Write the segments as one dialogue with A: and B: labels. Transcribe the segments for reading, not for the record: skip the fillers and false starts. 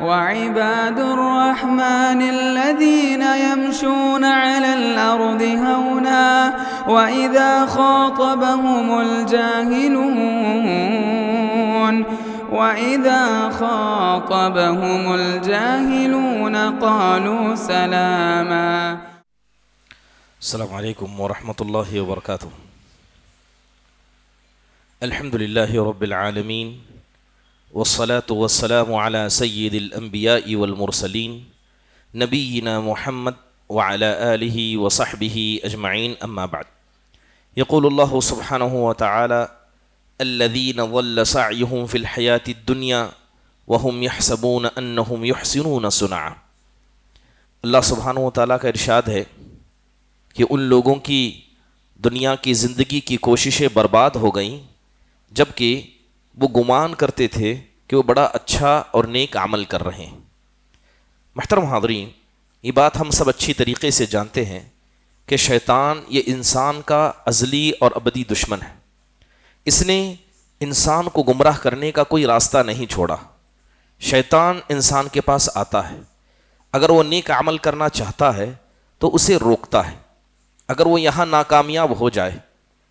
A: وعباد الرحمن الذين يمشون على الأرض هونا وإذا خاطبهم الجاهلون قالوا سلاما.
B: السلام علیکم ورحمۃ اللہ وبرکاتہ. الحمد للہ رب العالمین والصلاة والسلام على سید الانبیاء والمرسلین نبینا محمد وعلى آلہ وصحبہ اجمعین. اما بعد. یقول اللہ سبحانہ وتعالی الذین ضل سعیہم فی الحیاة الدنیا وهم یحسبون انہم یحسنون صنعا. اللہ سبحانہ وتعالی کا ارشاد ہے کہ ان لوگوں کی دنیا کی زندگی کی کوششیں برباد ہو گئیں جبکہ وہ گمان کرتے تھے کہ وہ بڑا اچھا اور نیک عمل کر رہے ہیں. محترم حاضرین، یہ بات ہم سب اچھی طریقے سے جانتے ہیں کہ شیطان یہ انسان کا ازلی اور ابدی دشمن ہے. اس نے انسان کو گمراہ کرنے کا کوئی راستہ نہیں چھوڑا. شیطان انسان کے پاس آتا ہے، اگر وہ نیک عمل کرنا چاہتا ہے تو اسے روکتا ہے. اگر وہ یہاں ناکامیاب ہو جائے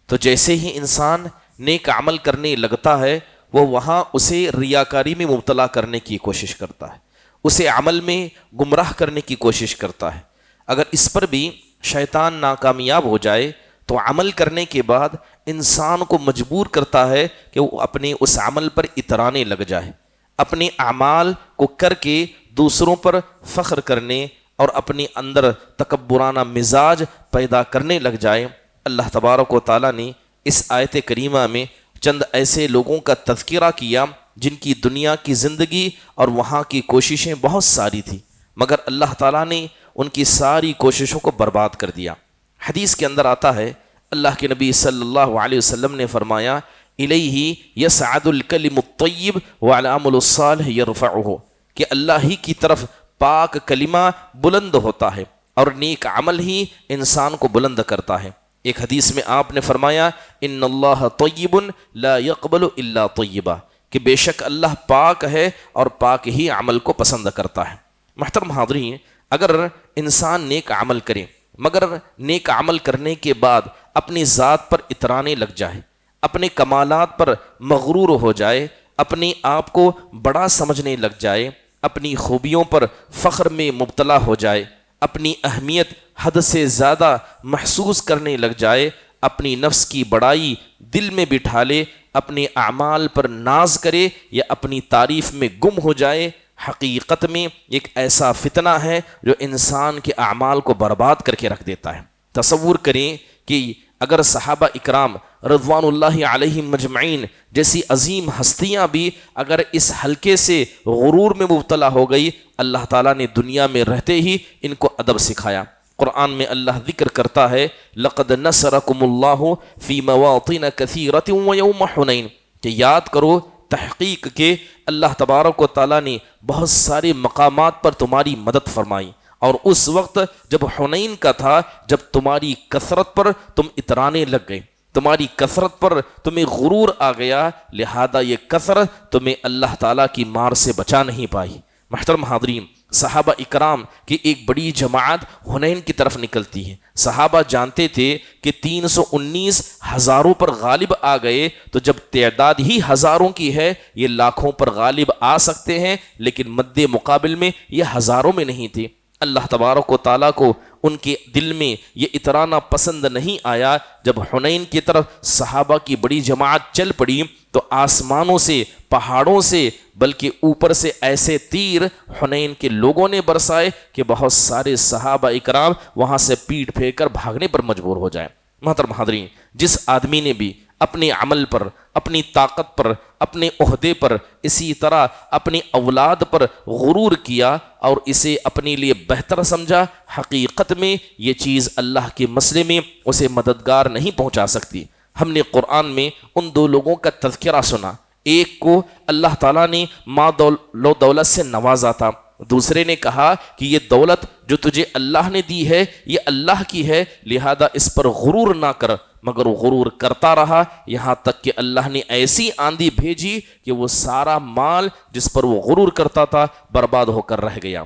B: تو جیسے ہی انسان نیک عمل کرنے لگتا ہے وہ وہاں اسے ریاکاری میں مبتلا کرنے کی کوشش کرتا ہے، اسے عمل میں گمراہ کرنے کی کوشش کرتا ہے. اگر اس پر بھی شیطان ناکامیاب ہو جائے تو عمل کرنے کے بعد انسان کو مجبور کرتا ہے کہ وہ اپنے اس عمل پر اترانے لگ جائے، اپنے اعمال کو کر کے دوسروں پر فخر کرنے اور اپنے اندر تکبرانہ مزاج پیدا کرنے لگ جائے. اللہ تبارک و تعالیٰ نے اس آیت کریمہ میں چند ایسے لوگوں کا تذکرہ کیا جن کی دنیا کی زندگی اور وہاں کی کوششیں بہت ساری تھیں، مگر اللہ تعالیٰ نے ان کی ساری کوششوں کو برباد کر دیا. حدیث کے اندر آتا ہے، اللہ کے نبی صلی اللہ علیہ وسلم نے فرمایا الیہ یصعد الکلم الطیب والعمل الصالح یرفعہ، کہ اللہ ہی کی طرف پاک کلمہ بلند ہوتا ہے اور نیک عمل ہی انسان کو بلند کرتا ہے. ایک حدیث میں آپ نے فرمایا ان اللہ طیب لا يقبل الا طیبا، کہ بے شک اللہ پاک ہے اور پاک ہی عمل کو پسند کرتا ہے. محترم حاضرین، اگر انسان نیک عمل کرے مگر نیک عمل کرنے کے بعد اپنی ذات پر اترانے لگ جائے، اپنے کمالات پر مغرور ہو جائے، اپنے آپ کو بڑا سمجھنے لگ جائے، اپنی خوبیوں پر فخر میں مبتلا ہو جائے، اپنی اہمیت حد سے زیادہ محسوس کرنے لگ جائے، اپنی نفس کی بڑائی دل میں بٹھا لے، اپنے اعمال پر ناز کرے یا اپنی تعریف میں گم ہو جائے، حقیقت میں ایک ایسا فتنہ ہے جو انسان کے اعمال کو برباد کر کے رکھ دیتا ہے. تصور کریں کہ اگر صحابہ اکرام رضوان اللہ علیہم مجمعین جیسی عظیم ہستیاں بھی اگر اس حلقے سے غرور میں مبتلا ہو گئی، اللہ تعالیٰ نے دنیا میں رہتے ہی ان کو ادب سکھایا. قرآن میں اللہ ذکر کرتا ہے لقد نصرکم اللہ فی مواطن کثیرۃ ویوم حنین، کہ یاد کرو تحقیق کہ اللہ تبارک و تعالیٰ نے بہت سارے مقامات پر تمہاری مدد فرمائی، اور اس وقت جب حنین کا تھا جب تمہاری کثرت پر تم اترانے لگ گئے، تمہاری کثرت پر تمہیں غرور آ گیا، لہذا یہ کثرت تمہیں اللہ تعالیٰ کی مار سے بچا نہیں پائی. محترم حاضرین، صحابہ اکرام کی ایک بڑی جماعت حنین کی طرف نکلتی ہے. صحابہ جانتے تھے کہ 319 ہزاروں پر غالب آ گئے، تو جب تعداد ہی ہزاروں کی ہے یہ لاکھوں پر غالب آ سکتے ہیں، لیکن مد مقابل میں یہ ہزاروں میں نہیں تھے. اللہ تبارک و تعالیٰ کو ان کے دل میں یہ اترانا پسند نہیں آیا. جب حنین کی طرف صحابہ کی بڑی جماعت چل پڑی تو آسمانوں سے، پہاڑوں سے، بلکہ اوپر سے ایسے تیر حنین کے لوگوں نے برسائے کہ بہت سارے صحابہ اکرام وہاں سے پیٹ پھیر کر بھاگنے پر مجبور ہو جائیں. محترم حاضرین، جس آدمی نے بھی اپنے عمل پر، اپنی طاقت پر، اپنے عہدے پر، اسی طرح اپنی اولاد پر غرور کیا اور اسے اپنے لیے بہتر سمجھا، حقیقت میں یہ چیز اللہ کے مسئلے میں اسے مددگار نہیں پہنچا سکتی. ہم نے قرآن میں ان دو لوگوں کا تذکرہ سنا، ایک کو اللہ تعالیٰ نے مال و دولت سے نوازا تھا، دوسرے نے کہا کہ یہ دولت جو تجھے اللہ نے دی ہے یہ اللہ کی ہے، لہذا اس پر غرور نہ کر، مگر غرور کرتا رہا یہاں تک کہ اللہ نے ایسی آندھی بھیجی کہ وہ سارا مال جس پر وہ غرور کرتا تھا برباد ہو کر رہ گیا۔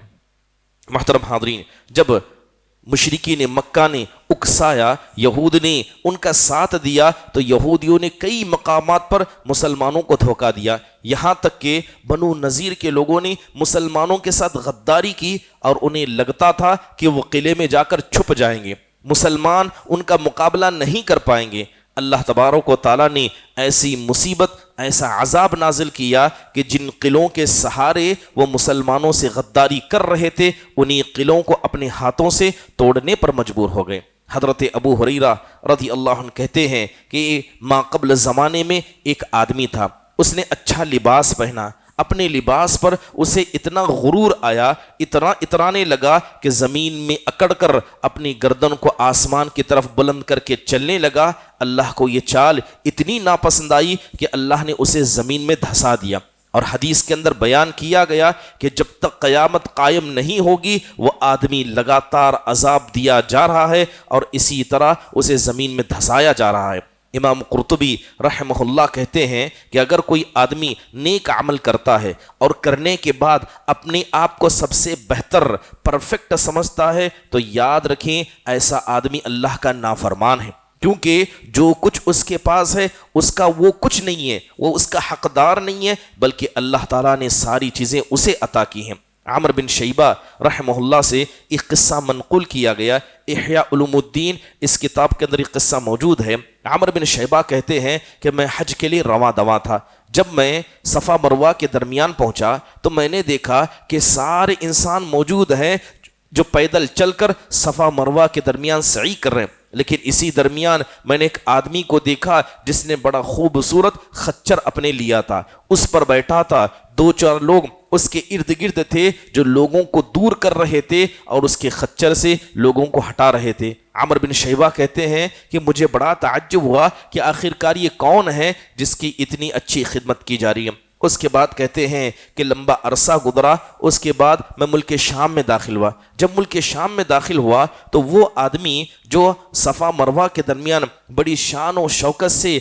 B: محترم حاضرین، جب مشرکین مکہ نے اکسایا، یہود نے ان کا ساتھ دیا، تو یہودیوں نے کئی مقامات پر مسلمانوں کو دھوکہ دیا، یہاں تک کہ بنو نذیر کے لوگوں نے مسلمانوں کے ساتھ غداری کی اور انہیں لگتا تھا کہ وہ قلعے میں جا کر چھپ جائیں گے، مسلمان ان کا مقابلہ نہیں کر پائیں گے۔ اللہ تبارک و تعالیٰ نے ایسی مصیبت، ایسا عذاب نازل کیا کہ جن قلعوں کے سہارے وہ مسلمانوں سے غداری کر رہے تھے انہی قلعوں کو اپنے ہاتھوں سے توڑنے پر مجبور ہو گئے۔ حضرت ابو ہریرہ رضی اللہ عنہ کہتے ہیں کہ ما قبل زمانے میں ایک آدمی تھا، اس نے اچھا لباس پہنا، اپنے لباس پر اسے اتنا غرور آیا، اترانے لگا کہ زمین میں اکڑ کر اپنی گردن کو آسمان کی طرف بلند کر کے چلنے لگا۔ اللہ کو یہ چال اتنی ناپسند آئی کہ اللہ نے اسے زمین میں دھسا دیا، اور حدیث کے اندر بیان کیا گیا کہ جب تک قیامت قائم نہیں ہوگی وہ آدمی لگاتار عذاب دیا جا رہا ہے اور اسی طرح اسے زمین میں دھسایا جا رہا ہے۔ امام قرطبی رحمہ اللہ کہتے ہیں کہ اگر کوئی آدمی نیک عمل کرتا ہے اور کرنے کے بعد اپنے آپ کو سب سے بہتر پرفیکٹ سمجھتا ہے تو یاد رکھیں ایسا آدمی اللہ کا نافرمان ہے، کیونکہ جو کچھ اس کے پاس ہے اس کا وہ کچھ نہیں ہے، وہ اس کا حقدار نہیں ہے، بلکہ اللہ تعالیٰ نے ساری چیزیں اسے عطا کی ہیں۔ عمر بن شیبہ رحمہ اللہ سے ایک قصہ منقول کیا گیا، احیاء علوم الدین اس کتاب کے اندر ایک قصہ موجود ہے۔ عمر بن شیبہ کہتے ہیں کہ میں حج کے لیے رواں دواں تھا، جب میں صفا مروہ کے درمیان پہنچا تو میں نے دیکھا کہ سارے انسان موجود ہیں جو پیدل چل کر صفا مروہ کے درمیان سعی کر رہے ہیں، لیکن اسی درمیان میں نے ایک آدمی کو دیکھا جس نے بڑا خوبصورت خچر اپنے لیا تھا، اس پر بیٹھا تھا، 2-4 لوگ اس کے ارد گرد تھے جو لوگوں کو دور کر رہے تھے اور اس کے خچر سے لوگوں کو ہٹا رہے تھے۔ عمر بن شیبہ کہتے ہیں کہ مجھے بڑا تعجب ہوا کہ آخرکار یہ کون ہے جس کی اتنی اچھی خدمت کی جا رہی ہے۔ اس کے بعد کہتے ہیں کہ لمبا عرصہ گزرا، اس کے بعد میں ملک شام میں داخل ہوا۔ جب ملک شام میں داخل ہوا تو وہ آدمی جو صفا مروہ کے درمیان بڑی شان و شوکت سے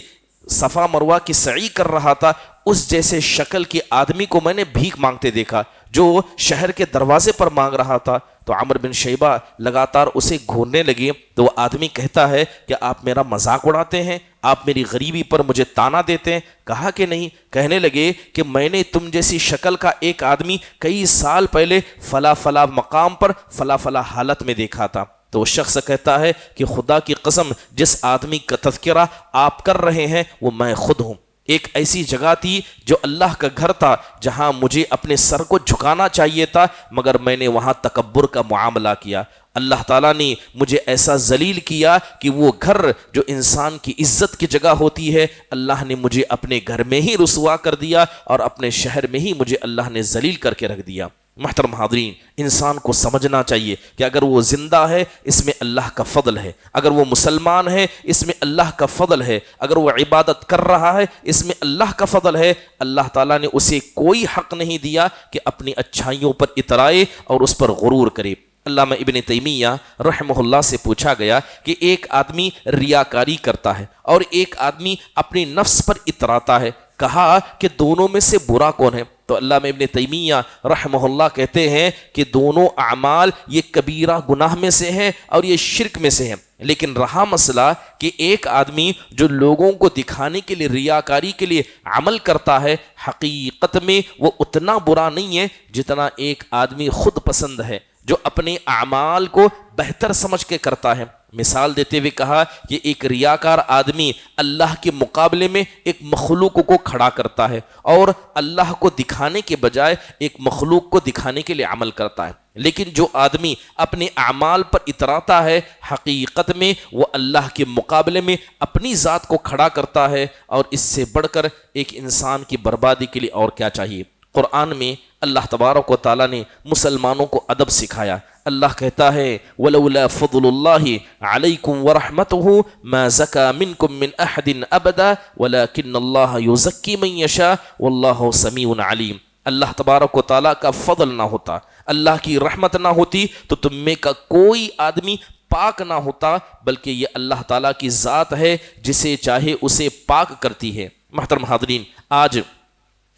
B: صفا مروہ کی سعی کر رہا تھا، اس جیسے شکل کے آدمی کو میں نے بھیک مانگتے دیکھا جو شہر کے دروازے پر مانگ رہا تھا۔ تو عمر بن شیبہ لگاتار اسے گھورنے لگے تو وہ آدمی کہتا ہے کہ آپ میرا مذاق اڑاتے ہیں، آپ میری غریبی پر مجھے تانا دیتے ہیں۔ کہا کہ نہیں، کہنے لگے کہ میں نے تم جیسی شکل کا ایک آدمی کئی سال پہلے فلا فلا مقام پر فلا فلا حالت میں دیکھا تھا۔ تو وہ شخص کہتا ہے کہ خدا کی قسم جس آدمی کا تذکرہ آپ کر رہے ہیں وہ میں خود ہوں۔ ایک ایسی جگہ تھی جو اللہ کا گھر تھا جہاں مجھے اپنے سر کو جھکانا چاہیے تھا، مگر میں نے وہاں تکبر کا معاملہ کیا۔ اللہ تعالیٰ نے مجھے ایسا ذلیل کیا کہ وہ گھر جو انسان کی عزت کی جگہ ہوتی ہے اللہ نے مجھے اپنے گھر میں ہی رسوا کر دیا اور اپنے شہر میں ہی مجھے اللہ نے ذلیل کر کے رکھ دیا۔ محترم حاضرین، انسان کو سمجھنا چاہیے کہ اگر وہ زندہ ہے اس میں اللہ کا فضل ہے، اگر وہ مسلمان ہے اس میں اللہ کا فضل ہے، اگر وہ عبادت کر رہا ہے اس میں اللہ کا فضل ہے۔ اللہ تعالیٰ نے اسے کوئی حق نہیں دیا کہ اپنی اچھائیوں پر اترائے اور اس پر غرور کرے۔ علامہ ابن تیمیہ رحمہ اللہ سے پوچھا گیا کہ ایک آدمی ریاکاری کرتا ہے اور ایک آدمی اپنی نفس پر اتراتا ہے، کہا کہ دونوں میں سے برا کون ہے؟ تو علامہ ابن تیمیہ رحمہ اللہ کہتے ہیں کہ دونوں اعمال یہ کبیرہ گناہ میں سے ہیں اور یہ شرک میں سے ہیں، لیکن رہا مسئلہ کہ ایک آدمی جو لوگوں کو دکھانے کے لیے ریاکاری کے لیے عمل کرتا ہے حقیقت میں وہ اتنا برا نہیں ہے جتنا ایک آدمی خود پسند ہے جو اپنے اعمال کو بہتر سمجھ کے کرتا ہے۔ مثال دیتے ہوئے کہا کہ ایک ریاکار آدمی اللہ کے مقابلے میں ایک مخلوق کو کھڑا کرتا ہے اور اللہ کو دکھانے کے بجائے ایک مخلوق کو دکھانے کے لیے عمل کرتا ہے، لیکن جو آدمی اپنے اعمال پر اتراتا ہے حقیقت میں وہ اللہ کے مقابلے میں اپنی ذات کو کھڑا کرتا ہے، اور اس سے بڑھ کر ایک انسان کی بربادی کے لیے اور کیا چاہیے۔ قرآن میں اللہ تبارک و تعالیٰ نے مسلمانوں کو ادب سکھایا۔ اللہ کہتا ہے وَلَوْلَا فَضْلُ اللَّهِ عَلَيْكُمْ وَرَحْمَتُهُ مَا زَكَى مِنْكُمْ مِنْ أَحَدٍ أَبَدًا وَلَكِنَّ اللَّهَ يُزَكِّي مَن يَشَاءُ وَاللَّهُ سَمِيعٌ عَلِيمٌ۔ اللہ تبارک و تعالیٰ کا فضل نہ ہوتا، اللہ کی رحمت نہ ہوتی تو تم میں کا کوئی آدمی پاک نہ ہوتا، بلکہ یہ اللہ تعالیٰ کی ذات ہے، جسے چاہے اسے پاک کرتی ہے۔ محترم حاضرین، آج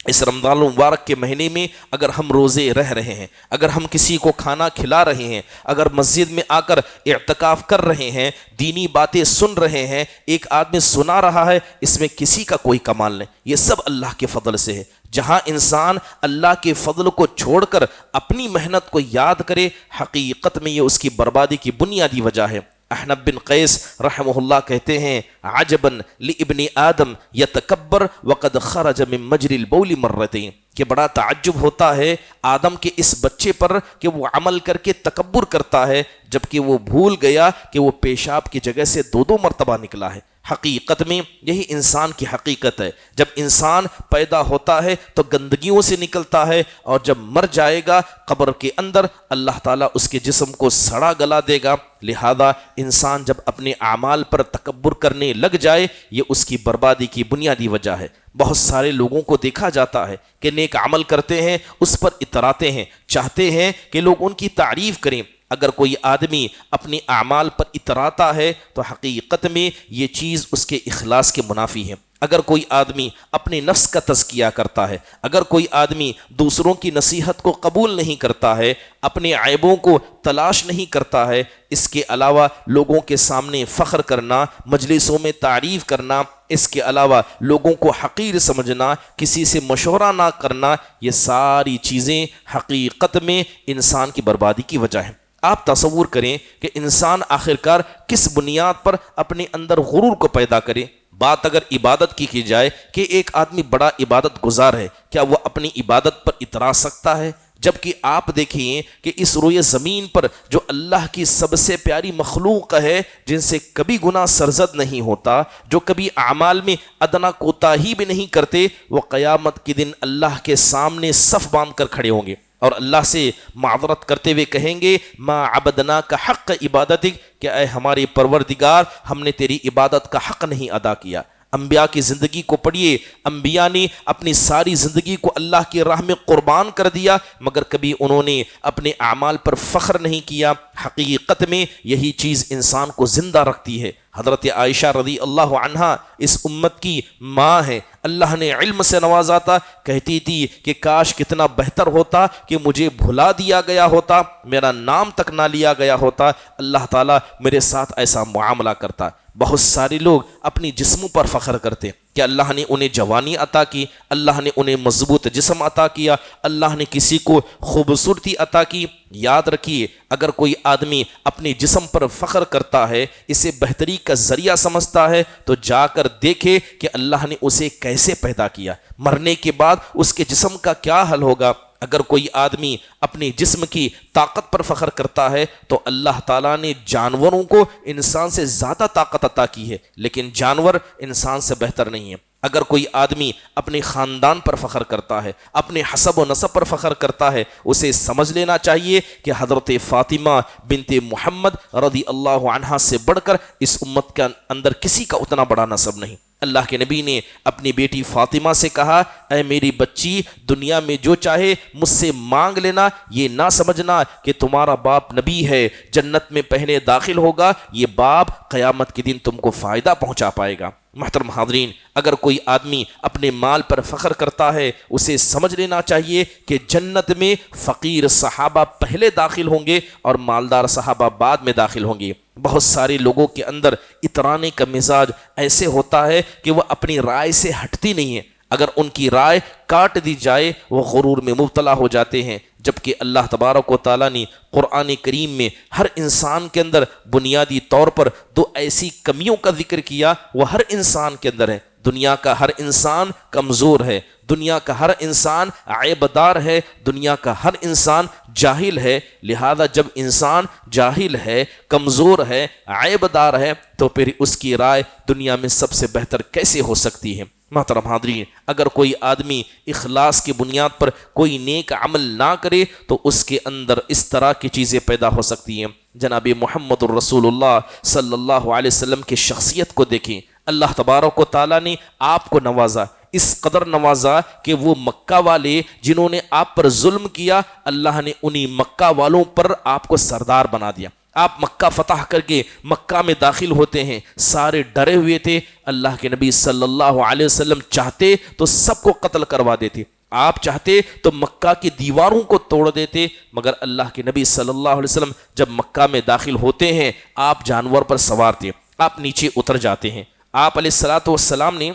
B: اس رمضان المبارک کے مہینے میں اگر ہم روزے رہ رہے ہیں، اگر ہم کسی کو کھانا کھلا رہے ہیں، اگر مسجد میں آ کر اعتکاف کر رہے ہیں، دینی باتیں سن رہے ہیں، ایک آدمی سنا رہا ہے، اس میں کسی کا کوئی کمال نہیں، یہ سب اللہ کے فضل سے ہے۔ جہاں انسان اللہ کے فضل کو چھوڑ کر اپنی محنت کو یاد کرے، حقیقت میں یہ اس کی بربادی کی بنیادی وجہ ہے۔ احنف بن قیس رحمہ اللہ کہتے ہیں، عجباً لابن آدم یتکبر وقد خرج من مجری البول مرتين، کہ بڑا تعجب ہوتا ہے آدم کے اس بچے پر کہ وہ عمل کر کے تکبر کرتا ہے، جبکہ وہ بھول گیا کہ وہ پیشاب کی جگہ سے 2 مرتبہ نکلا ہے۔ حقیقت میں یہی انسان کی حقیقت ہے، جب انسان پیدا ہوتا ہے تو گندگیوں سے نکلتا ہے، اور جب مر جائے گا قبر کے اندر اللہ تعالیٰ اس کے جسم کو سڑا گلا دے گا۔ لہذا انسان جب اپنے اعمال پر تکبر کرنے لگ جائے، یہ اس کی بربادی کی بنیادی وجہ ہے۔ بہت سارے لوگوں کو دیکھا جاتا ہے کہ نیک عمل کرتے ہیں، اس پر اتراتے ہیں، چاہتے ہیں کہ لوگ ان کی تعریف کریں۔ اگر کوئی آدمی اپنے اعمال پر اتراتا ہے تو حقیقت میں یہ چیز اس کے اخلاص کے منافی ہے۔ اگر کوئی آدمی اپنے نفس کا تزکیہ کرتا ہے، اگر کوئی آدمی دوسروں کی نصیحت کو قبول نہیں کرتا ہے، اپنے عیبوں کو تلاش نہیں کرتا ہے، اس کے علاوہ لوگوں کے سامنے فخر کرنا، مجلسوں میں تعریف کرنا، اس کے علاوہ لوگوں کو حقیر سمجھنا، کسی سے مشورہ نہ کرنا، یہ ساری چیزیں حقیقت میں انسان کی بربادی کی وجہ ہے۔ آپ تصور کریں کہ انسان آخرکار کس بنیاد پر اپنے اندر غرور کو پیدا کرے۔ بات اگر عبادت کی جائے کہ ایک آدمی بڑا عبادت گزار ہے، کیا وہ اپنی عبادت پر اترا سکتا ہے؟ جبکہ آپ دیکھیں کہ اس روئے زمین پر جو اللہ کی سب سے پیاری مخلوق ہے، جن سے کبھی گناہ سرزد نہیں ہوتا، جو کبھی اعمال میں ادنا کوتاہی بھی نہیں کرتے، وہ قیامت کے دن اللہ کے سامنے صف باندھ کر کھڑے ہوں گے اور اللہ سے معذرت کرتے ہوئے کہیں گے، ما عبدناک حق عبادتک، کہ اے ہمارے پروردگار، ہم نے تیری عبادت کا حق نہیں ادا کیا۔ انبیاء کی زندگی کو پڑھیے، انبیاء نے اپنی ساری زندگی کو اللہ کی راہ میں قربان کر دیا، مگر کبھی انہوں نے اپنے اعمال پر فخر نہیں کیا۔ حقیقت میں یہی چیز انسان کو زندہ رکھتی ہے۔ حضرت عائشہ رضی اللہ عنہا اس امت کی ماں ہے، اللہ نے علم سے نوازا تھا، کہتی تھی کہ کاش کتنا بہتر ہوتا کہ مجھے بھلا دیا گیا ہوتا، میرا نام تک نہ لیا گیا ہوتا، اللہ تعالیٰ میرے ساتھ ایسا معاملہ کرتا۔ بہت سارے لوگ اپنی جسموں پر فخر کرتے کہ اللہ نے انہیں جوانی عطا کی، اللہ نے انہیں مضبوط جسم عطا کیا، اللہ نے کسی کو خوبصورتی عطا کی۔ یاد رکھیے، اگر کوئی آدمی اپنے جسم پر فخر کرتا ہے، اسے بہتری کا ذریعہ سمجھتا ہے، تو جا کر دیکھے کہ اللہ نے اسے کیسے پیدا کیا، مرنے کے بعد اس کے جسم کا کیا حل ہوگا۔ اگر کوئی آدمی اپنے جسم کی طاقت پر فخر کرتا ہے تو اللہ تعالیٰ نے جانوروں کو انسان سے زیادہ طاقت عطا کی ہے، لیکن جانور انسان سے بہتر نہیں ہے۔ اگر کوئی آدمی اپنے خاندان پر فخر کرتا ہے، اپنے حسب و نسب پر فخر کرتا ہے، اسے سمجھ لینا چاہیے کہ حضرت فاطمہ بنت محمد رضی اللہ عنہا سے بڑھ کر اس امت کے اندر کسی کا اتنا بڑا نسب نہیں۔ اللہ کے نبی نے اپنی بیٹی فاطمہ سے کہا، اے میری بچی، دنیا میں جو چاہے مجھ سے مانگ لینا، یہ نہ سمجھنا کہ تمہارا باپ نبی ہے، جنت میں پہلے داخل ہوگا، یہ باپ قیامت کے دن تم کو فائدہ پہنچا پائے گا۔ محترم حاضرین، اگر کوئی آدمی اپنے مال پر فخر کرتا ہے، اسے سمجھ لینا چاہیے کہ جنت میں فقیر صحابہ پہلے داخل ہوں گے اور مالدار صحابہ بعد میں داخل ہوں گے۔ بہت سارے لوگوں کے اندر اترانے کا مزاج ایسے ہوتا ہے کہ وہ اپنی رائے سے ہٹتی نہیں ہے، اگر ان کی رائے کاٹ دی جائے وہ غرور میں مبتلا ہو جاتے ہیں، جبکہ اللہ تبارک و تعالیٰ نے قرآن کریم میں ہر انسان کے اندر بنیادی طور پر 2 ایسی کمیوں کا ذکر کیا، وہ ہر انسان کے اندر ہے۔ دنیا کا ہر انسان کمزور ہے، دنیا کا ہر انسان عیب دار ہے، دنیا کا ہر انسان جاہل ہے۔ لہذا جب انسان جاہل ہے، کمزور ہے، عیب دار ہے، تو پھر اس کی رائے دنیا میں سب سے بہتر کیسے ہو سکتی ہے؟ محترم حاضرین، اگر کوئی آدمی اخلاص کی بنیاد پر کوئی نیک عمل نہ کرے تو اس کے اندر اس طرح کی چیزیں پیدا ہو سکتی ہیں۔ جناب محمد الرسول اللہ صلی اللہ علیہ وسلم کی شخصیت کو دیکھیں، اللہ تبارک و تعالیٰ نے آپ کو نوازا، اس قدر نوازا کہ وہ مکہ والے جنہوں نے آپ پر ظلم کیا، اللہ نے انہی مکہ والوں پر آپ کو سردار بنا دیا۔ آپ مکہ فتح کر کے مکہ میں داخل ہوتے ہیں، سارے ڈرے ہوئے تھے۔ اللہ کے نبی صلی اللہ علیہ وسلم چاہتے تو سب کو قتل کروا دیتے، آپ چاہتے تو مکہ کی دیواروں کو توڑ دیتے، مگر اللہ کے نبی صلی اللہ علیہ وسلم جب مکہ میں داخل ہوتے ہیں، آپ جانور پر سوار تھے، آپ نیچے اتر جاتے ہیں۔ آپ علیہ الصلوۃ والسلام نے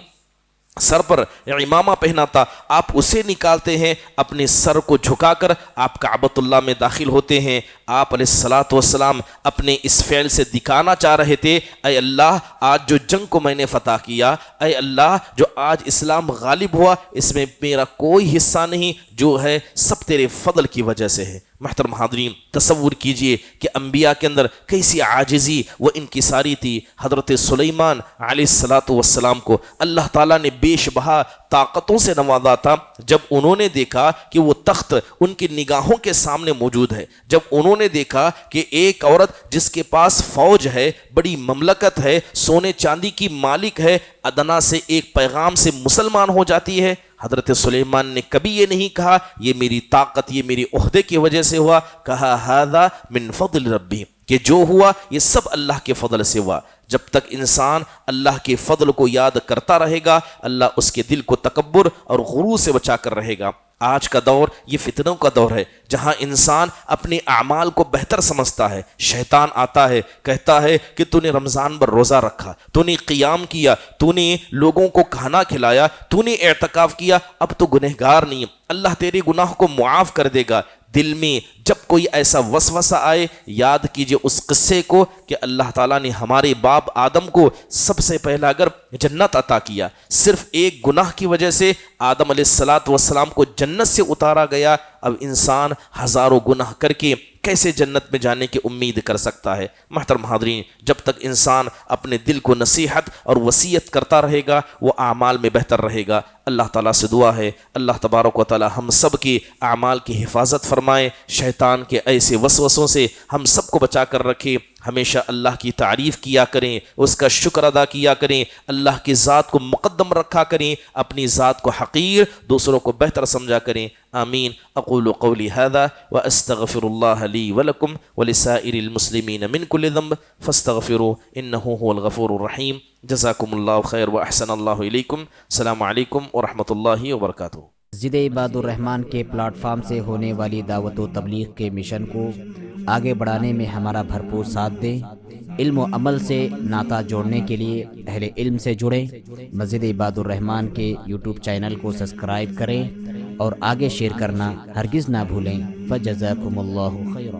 B: سر پر امامہ پہنا تھا، آپ اسے نکالتے ہیں، اپنے سر کو جھکا کر آپ کعبۃ اللہ میں داخل ہوتے ہیں۔ آپ علیہ الصلوۃ والسلام اپنے اس فعل سے دکھانا چاہ رہے تھے، اے اللہ آج جو جنگ کو میں نے فتح کیا، اے اللہ جو آج اسلام غالب ہوا، اس میں میرا کوئی حصہ نہیں، جو ہے سب تیرے فضل کی وجہ سے ہے۔ محترم حاضرین، تصور کیجئے کہ انبیاء کے اندر کیسی عاجزی و انکساری تھی۔ حضرت سلیمان علیہ الصلوۃ والسلام کو اللہ تعالیٰ نے بیش بہا طاقتوں سے نوازا تھا۔ جب انہوں نے دیکھا کہ وہ تخت ان کی نگاہوں کے سامنے موجود ہے، جب انہوں نے دیکھا کہ ایک عورت جس کے پاس فوج ہے، بڑی مملکت ہے، سونے چاندی کی مالک ہے، ادنا سے ایک پیغام سے مسلمان ہو جاتی ہے، حضرت سلیمان نے کبھی یہ نہیں کہا یہ میری طاقت، یہ میری عہدے کی وجہ سے ہوا، کہا ھذا من فضل ربی، کہ جو ہوا یہ سب اللہ کے فضل سے ہوا۔ جب تک انسان اللہ کے فضل کو یاد کرتا رہے گا، اللہ اس کے دل کو تکبر اور غرور سے بچا کر رہے گا۔ آج کا دور یہ فتنوں کا دور ہے، جہاں انسان اپنے اعمال کو بہتر سمجھتا ہے۔ شیطان آتا ہے، کہتا ہے کہ تو نے رمضان پر روزہ رکھا، تو نے قیام کیا، تو نے لوگوں کو کھانا کھلایا، تو نے اعتکاف کیا، اب تو گنہگار نہیں، اللہ تیرے گناہ کو معاف کر دے گا۔ دل میں جب کوئی ایسا وسوسہ آئے، یاد کیجئے اس قصے کو کہ اللہ تعالیٰ نے ہمارے باپ آدم کو سب سے پہلا اگر جنت عطا کیا، صرف ایک گناہ کی وجہ سے آدم علیہ الصلوۃ والسلام کو جنت سے اتارا گیا۔ اب انسان ہزاروں گناہ کر کے کیسے جنت میں جانے کی امید کر سکتا ہے؟ محترم حاضرین، جب تک انسان اپنے دل کو نصیحت اور وصیت کرتا رہے گا، وہ اعمال میں بہتر رہے گا۔ اللہ تعالیٰ سے دعا ہے اللہ تبارک و تعالیٰ ہم سب کے اعمال کی حفاظت فرمائے، شیطان کے ایسے وسوسوں سے ہم سب کو بچا کر رکھے۔ ہمیشہ اللہ کی تعریف کیا کریں، اس کا شکر ادا کیا کریں، اللہ کی ذات کو مقدم رکھا کریں، اپنی ذات کو حقیر، دوسروں کو بہتر سمجھا کریں۔ آمین۔ اقول قولی ھذا واستغفر اللہ لی ولکم ولسائر المسلمین من کل ذنب فاستغفروه انه هو الغفور الرحیم۔ جزاکم اللہ خیر واحسن اللہ علیکم۔ السلام علیکم ورحمۃ اللہ وبرکاتہ۔
C: مسجد عباد الرحمن کے پلیٹ فارم سے ہونے والی دعوت و تبلیغ کے مشن کو آگے بڑھانے میں ہمارا بھرپور ساتھ دیں۔ علم و عمل سے ناطہ جوڑنے کے لیے اہل علم سے جڑیں۔ مسجد عباد الرحمن کے یوٹیوب چینل کو سبسکرائب کریں اور آگے شیئر کرنا ہرگز نہ بھولیں۔ فجزاکم اللہ خیرا۔